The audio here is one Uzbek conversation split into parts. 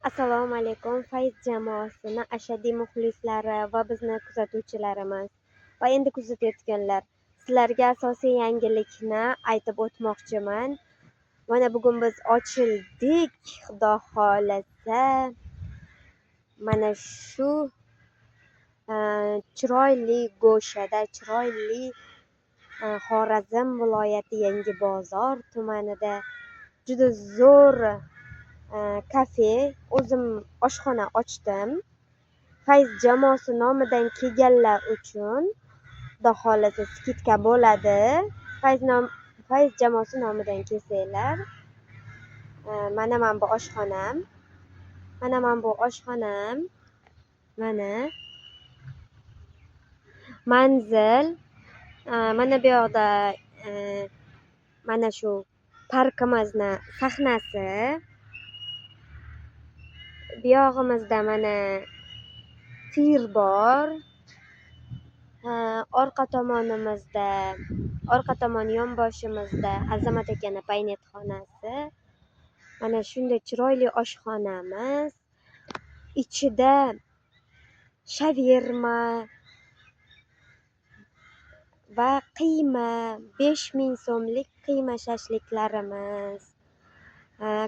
Assalomu alaykum, Fayz jamoasini ashaddiy muxlislari va bizni kuzatuvchilarimiz va endi kuzatayotganlar. Sizlarga asosiy yangilikni aytib o'tmoqchiman. Mana bugun biz ochildik, Xudo xolasa. Mana shu chiroyli go'shada, chiroyli Xorazm viloyati Yangibozor tumanida juda zo'r kafe, o'zim oshxona ochdim. Fayz jamoasi nomidan kelganlar uchun Xudo xolasa skidka bo'ladi. Fayz jamoasi nomidan kelsanglar, mana bu oshxonam. Mana manzil. Mana bu yoqda mana shu parkimizni sahnasi. Bu yog'imizda mana tir bor. Orqa tomon yonboshimizda Azamat akani paynetxonasi. Mana shunday chiroyli oshxonamiz. Ichida shaverma va qiyma, 5000 so'mlik qiyma shashliklarimiz,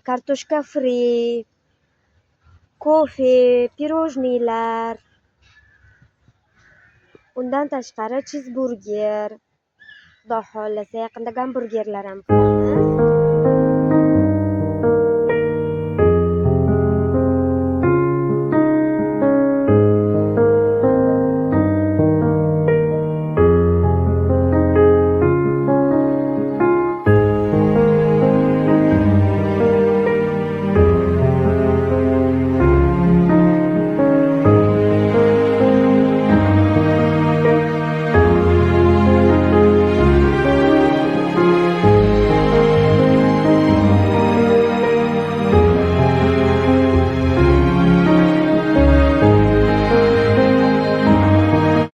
kartoshka fri, kofe, pirojnilar. Undan tashqari cheeseburger. Xudo xolasa yaqinda gamburgerlar ham qilamiz.